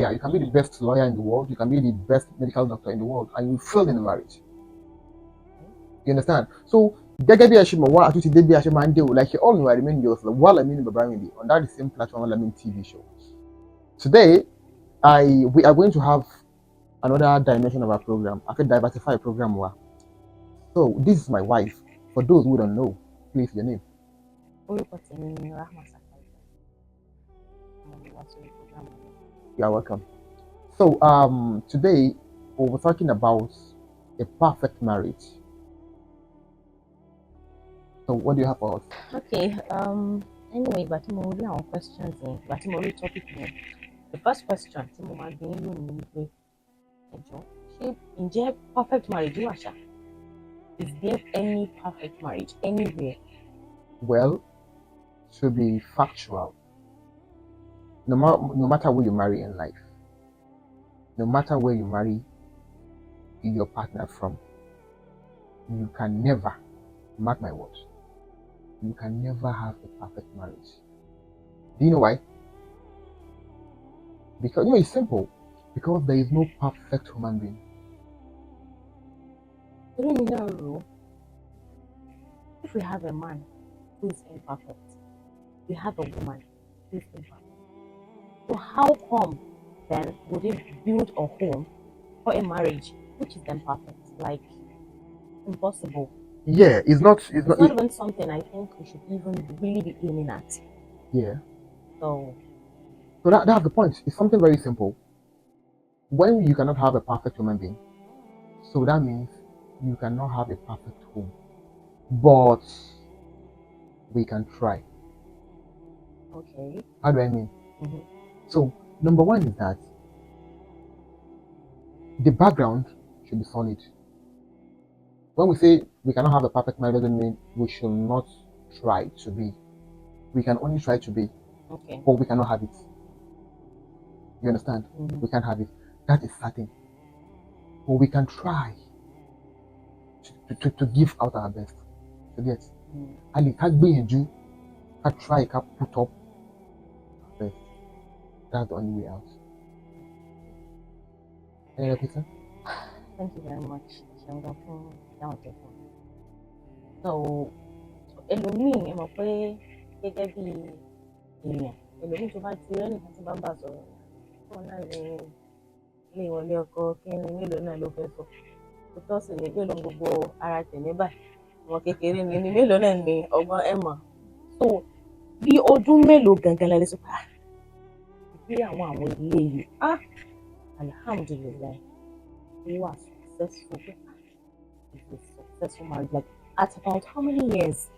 Yeah, you can be the best lawyer in the world, you can be the best medical doctor in the world, and you fail in the marriage. You understand? So, gẹ́gẹ́ bí ẹ ṣe mọ̀ wá àtúntì dé bí a ṣe máa ń dé o, like all know I remain yours, while I mean Babangida on that same platform, Lamin TV show. Today, we are going to have another dimension of our program. I could diversify program. So, this is my wife. For those who don't know, please your name. You are welcome. So, today we're talking about a perfect marriage. So, what do you have for us? Okay. Anyway, but mo rí àwọn questions yẹn, but mo rí topic yẹn. The first question tí mo máa gbé lónìí ni pé, ẹjọ́, ṣé ǹjẹ́ perfect marriage wà ṣá? Is there any perfect marriage anywhere? Well, to be factual, no matter where you marry in life, no matter where you marry your partner from, you can never, mark my words, you can never have a perfect marriage. Do you know why? Because it's simple. Because there is no perfect human being. If we have a man who is imperfect, we have a woman who is imperfect. So how come then would it build a home for a marriage which is then perfect? Like, impossible. Yeah, it's not even something I think we should even really be aiming at. Yeah. So that's the point. It's something very simple. When you cannot have a perfect human being, so that means you cannot have a perfect home. But we can try. Okay. How do I mean? So, number one is that the background should be solid. When we say we cannot have a perfect marriage, doesn't mean we should not try to be. We can only try to be. Okay. But we cannot have it. You understand? We can't have it. That is certain. But we can try to give out our best. To get. And can't be you can try, can put up our best. That's the only way out. Any other question? Thank you very much. So, ẹlòmíì ẹ mọ̀ pé gẹ́gẹ́ bí èèyàn ẹlòmíì tó bá ti rẹ́nìkan tí bá ń bà sọ̀rọ̀ wọn náà ní ilé ìwọlé ọkọ kí ni mélòó náà ló fẹ́ sọ tó tọ́ sí ní mélòó gbogbo ara tẹ̀mí báyìí wọn kékeré ni mélòó náà ní ọgbọ́n ẹ̀ mọ̀ so bí ọdún mélòó gangan la lè sọ pé ìgbéyàwó àwọn ilé yìí alhamdulilayi ó wà successful it's a successful marriage like at about how many years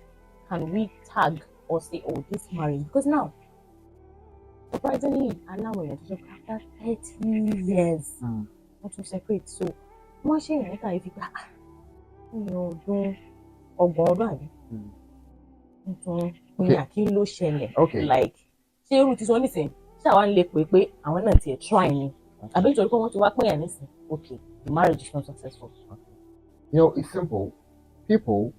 can we tag or say, oh, this marriage? Because now, surprisingly, allowing it to after 30 years not to separate. So, wọ́n ṣe ìrìn ká ifi pé ọdún ọgbọ̀n ọdún àbí tuntun ní àkí ló ṣẹlẹ̀ like ṣé irú ti sọ nísìn ṣé àwa ń lè pè pé àwọn náà tiẹ̀ try ni àbí nítorí pé wọ́n ti wá pínyà nísìn okay the marriage is not successful. It's simple. People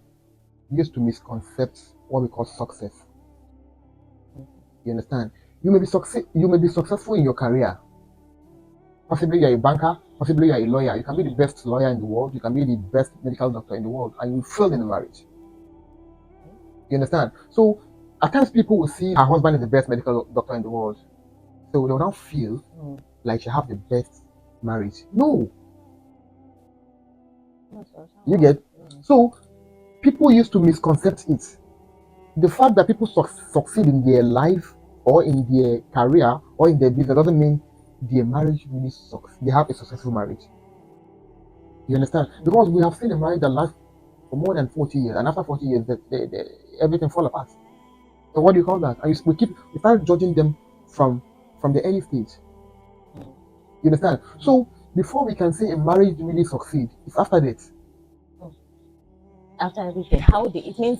used to misconcept what we call success. You understand? You may be successful in your career. Possibly you're a banker, possibly you're a lawyer. You can be the best lawyer in the world, you can be the best medical doctor in the world, and you fail in the marriage. You understand? So at times people will see her husband is the best medical doctor in the world. So they will not feel like she have the best marriage. No. You get? So people used to misconcept it. The fact that people succeed in their life or in their career or in their business doesn't mean their marriage really sucks. They have a successful marriage. You understand? Because we have seen a marriage that lasts for more than 40 years, and after 40 years, everything fall apart. So what do you call that? And we start judging them from the early stage. You understand? So before we can say a marriage really succeed, it's after that. After everything, it means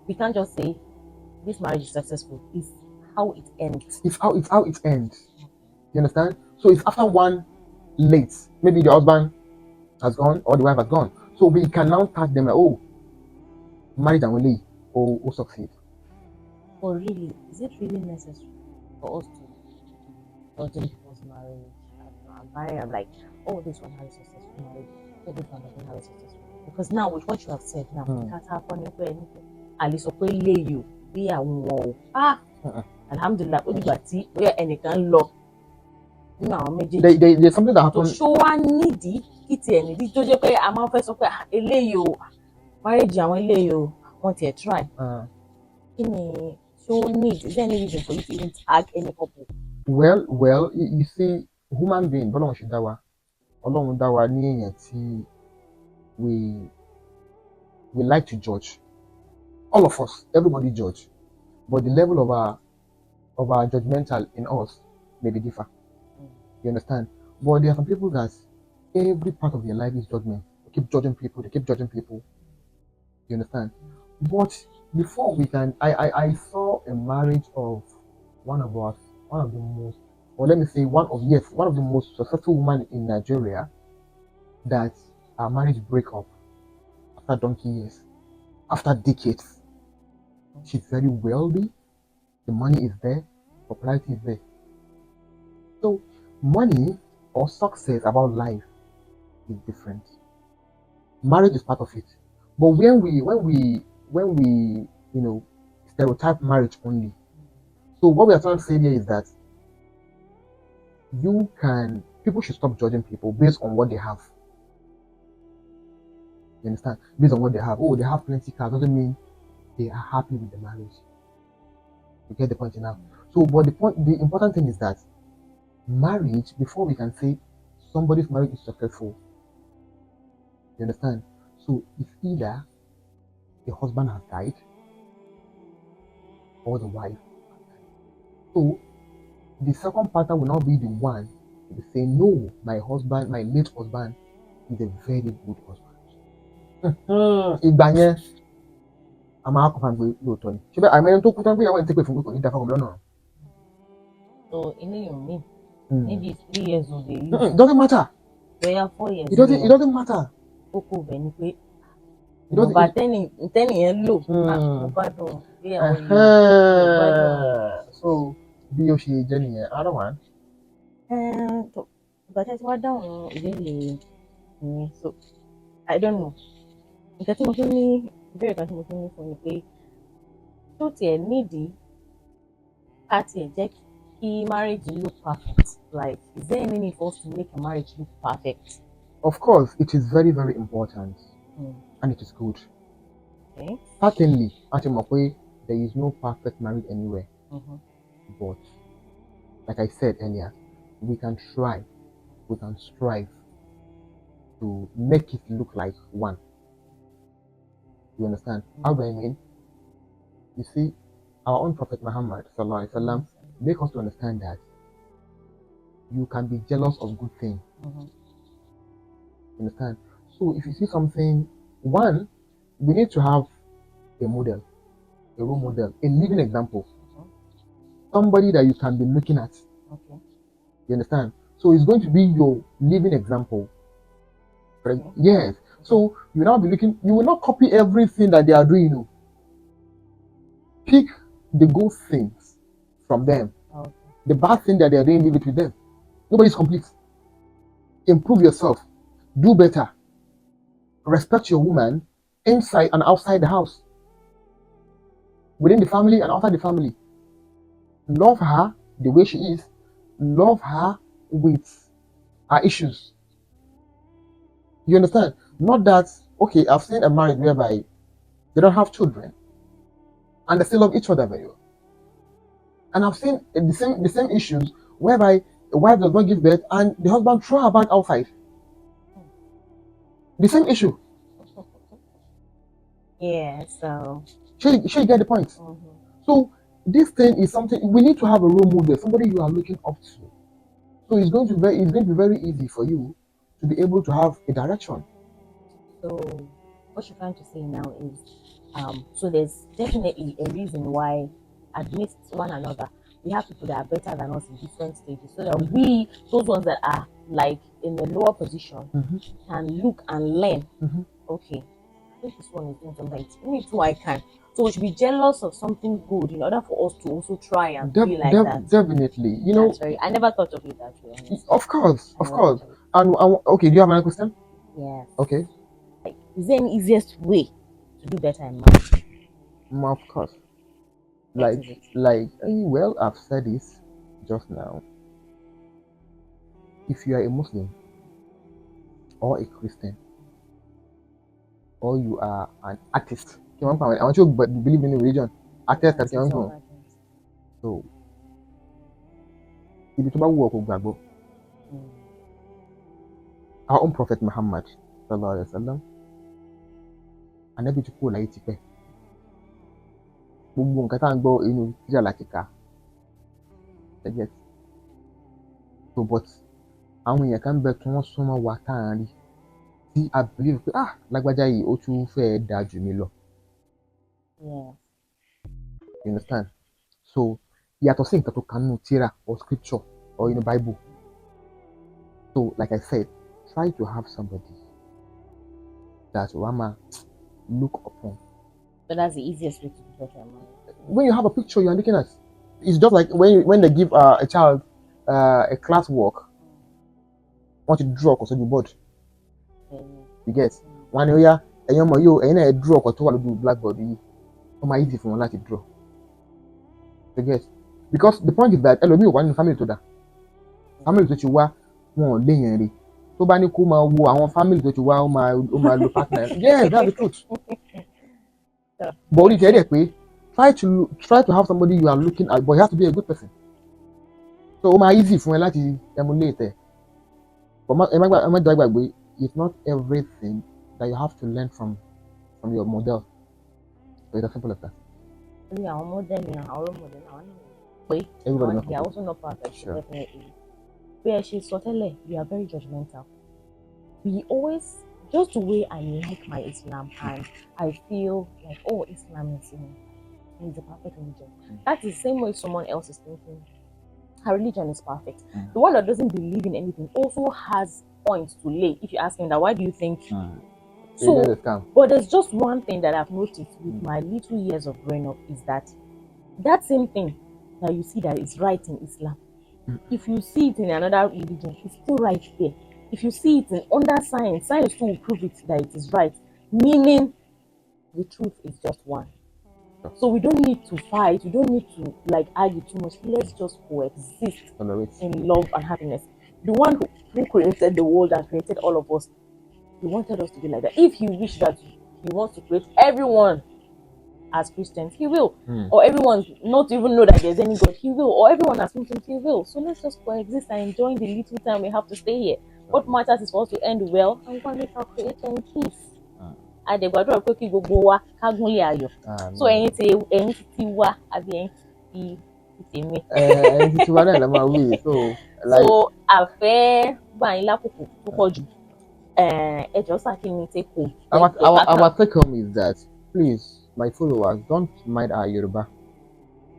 we can't just say this marriage is successful. It's how it ends. It's how it ends. You understand? So it's after one late, maybe the husband has gone or the wife has gone. So we can now tag them like, oh, marriage and only or succeed. But really, is it really necessary for us to judge people's marriage? I'm married, I'm like, oh, this one has a successful marriage, oh, this one doesn't have a successful marriage. Because now, with what you have said now, that's happening for anything. At least, okay, lay you, be a wow. Alhamdulillah, ó dìgbà tí bóyá ẹnìkan lọ nínú àwọn méjèèjì. There's something that tó happened. ṣó wá nídìí kí tiẹ̀ nídìí tó jẹ́ pé a máa ń fẹ́ sọ pé eléyìí o marriage àwọn eléyìí o wọ́n tiẹ̀ try. Kí ni ṣó need? Is there any reason for you to even tag any couple? Well, you see, human being, bọ́lọ́run ṣe dá wa, Ọlọ́run dá wa ní èèyàn tí we like to judge. All of us, everybody judge, but the level of our judgmental in us may be different. You understand? But there are some people that every part of their life is judgment. They keep judging people. They keep judging people. You understand? But before we can, I saw a marriage of one of the most, or let me say one of the most successful women in Nigeria, that our marriage break up after donkey years, after decades. She's very wealthy. The money is there. Popularity is there. So money or success about life is different. Marriage is part of it. But when we stereotype marriage only. So what we are trying to say here is that people should stop judging people based on what they have. You understand? Based on what they have. Oh, they have plenty cars doesn't mean they are happy with the marriage. You get the point now? So, but the important thing is that marriage, before we can say somebody's marriage is successful, you understand? So it's either the husband has died or the wife has died. So the second partner will not be the one to say, no, my late husband is a very good husband. Ìgbà yẹn a máa kọ́ fún mi lóòótọ́ ni. Ṣé bẹ́ẹ̀ àmì ẹni tó kú tán gbéyàwó ẹ̀ ń tẹ́pẹ̀ fún pé kò ní dáfọ́ ọmọ lọ́nà. So in your mean, maybe it's 3 years old. It doesn't matter. They are 4 years. It doesn't matter. Kókó bẹ̀ ni pé ọba tẹ́nì yẹn lò mo bá dùn ìgbéyàwó yìí. So bí ó ṣe jẹ́ nìyẹn, I don't want. Ìgbà tí a ti wá dáhùn ìbéèrè yẹn, so I don't know. Nǹkan tí mo tún ní ìbéèrè kan tí mo tún ní fún ni pé tó tiẹ̀ nídìí ká tiẹ̀ jẹ́ kí marriage look perfect. Like, is there any need for us to make a marriage look perfect? Of course, it is very, very important, and it is good. Okay. Certainly, there is no perfect marriage anywhere. But, like I said earlier, we can strive to make it look like one. You understand? How do I mean? You see, our own Prophet Muhammad sallallahu alaihi wasallam make us to understand that you can be jealous of good things. You understand? So if you see something, one, we need to have a model, a role model, a living example, somebody that you can be looking at. Okay. You understand? So it's going to be your living example. Right? Yes. So you will now be looking. You will not copy everything that they are doing. No. Pick the good things from them. Okay. The bad thing that they are doing, leave it with them. Nobody's complete. Improve yourself. Do better. Respect your woman inside and outside the house. Within the family and outside the family. Love her the way she is. Love her with her issues. You understand? Not that, okay, I've seen a marriage whereby they don't have children and they still love each other very well. And I've seen the same issues whereby the wife does not give birth and the husband throw her back outside. The same issue. Yeah, so. Sure you get the point? So this thing is something we need to have a role model, somebody you are looking up to. So it's going to be very easy for you to be able to have a direction. So what you're trying to say now is, so there's definitely a reason why, amidst one another, we have people that are better than us in different stages, so that we, those ones that are like in the lower position, can look and learn. Okay, I think this one is doing something. Me too, I can. So we should be jealous of something good in order for us to also try and be like that. Definitely. You know, That's very. I never thought of it that way. Honestly. of course, I of never course. thought of it. And okay, do you have another question? Yes. Okay. Like, is there an easiest way to do better in marriage? Of course. What Like, is it? well, I've said this just now. If you are a Muslim or a Christian or you are an atheist, I want you to believe in religion. Atheist, Yes, it's all that. so ibi tó bá wù ọ́ kó gbàgbọ́. Our own Prophet Muhammad sallallahu alaihi wasallam, Ànábì ti kúrò láyé tipẹ́. Gbogbo nǹkan tá à ń gbọ́ inú tírà láti kà. So but àwọn èèyàn kan ń bẹ tí wọ́n súnmọ́ wa tá à ń rí tí a believe pé lágbájá yìí ó tún fẹ́ẹ́ dáa jù mí lọ. Yeah. You understand? So yàtọ̀ sí nǹkan tó kà nínú tírà or scripture or in the Bible. So like I said, try to have somebody that Rama look upon. So that's the easiest way to do better in marriage. When you have a picture you are looking at, it's just like when they give a child a class work, want to draw ọkọ̀ sójú board. You get? Wọ́n ní ó yá ẹ̀yin ọmọ yìí o, ẹ̀yin náà ẹ draw ọkọ̀ tó wà lójú blackboard yìí. Ó máa easy fún wọn láti draw. You get? Because the point is that ẹlòmíì ò wá nínú family tó dà. Family tó ti wá wọn ò léèyàn rí. Tó bá ní kó máa wo àwọn family tó ti wá ó máa lo partner. Yes, that's the truth. But orí ti ẹ̀ dẹ̀ pé try to have somebody you are looking at, but you have to be a good person. So ó máa easy fún ẹ láti emulate ẹ. But ẹ má gbàgbé, it's not everything that you have to learn from your model. So it's as simple as that. Our model and our role model. Everybody they are also not perfect. Sure. Definitely. But she's totally, we are very judgmental. We always, just the way I like my Islam and I feel like, Islam is the perfect religion. That's the same way someone else is thinking. Her religion is perfect. The one that doesn't believe in anything also has points to lay. If you ask him that, why do you think? So, but there's just one thing that I've noticed with my little years of growing up is that same thing that you see that is right in Islam, if you see it in another religion, it's still right there. If you see it in under science too will prove it that it is right. Meaning, the truth is just one. So we don't need to fight. We don't need to argue too much. Let's just coexist in love and happiness. The one who created the world and created all of us, he wanted us to be like that. If he wished that he wants to create everyone as Christians, he will. Or everyone not even know that there's any God, he will. Or everyone as Muslims, he will. So let's just coexist and enjoy the little time we have to stay here. What matters is for us to end well and one make our creator in peace. Àdègbàdúrà pé kí gbogbo wa ká gúnlé ayọ̀. So ẹ̀yin ti wá àbí ẹ̀yin ti tèmi. Ẹ̀yin ti wá náà la máa wí. So àfẹ́ gbà yín lákòókò tó pọ̀ jù. Ẹjọ́ sàkíní take home. Our take home is that, please, my followers, don't mind our Yoruba.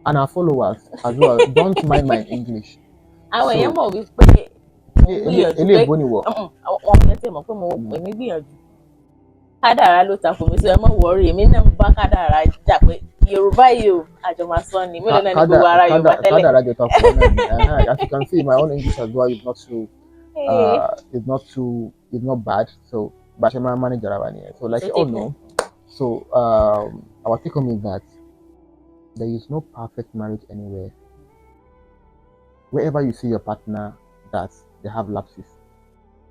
And our followers as well, don't mind my English. Àwọn èèyàn mọ̀ wípé ilé ìbò ni wọ̀. Àwọn èèyàn ti mọ̀ pé èmi gbìyànjú. Kádàrá ló ta fún mi, so ẹ má worry, èmi náà bá kádàrá jà pé Yorùbá yìí o àjọmọ̀ sọ ni mélòó náà ní gbogbo ara Yorùbá tẹ́lẹ̀. Kádàrá jọ ta fún náà. As you can see, my own English as well is not bad. So but I manage ara wa nìyẹn. So like you all know, so our take home is that there is no perfect marriage anywhere. Wherever you see your partner that they have lapses,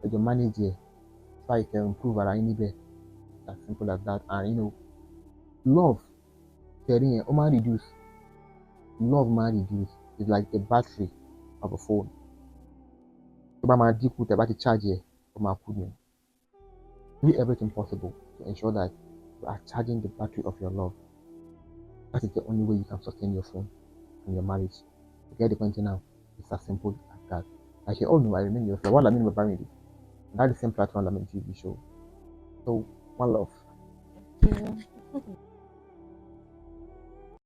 you manage it so you can improve ara anywhere. As simple as that. And love, caring, reduce. Love man reduce. It's like the battery of a phone. So by my deep about to charge it for my opinion. Do everything possible to ensure that you are charging the battery of your love. That is the only way you can sustain your phone and your marriage. To get the point now, it's as simple as that. Like you all know, I remain your friend. What I mean by family. That's the same platform I mean TV show. So one love.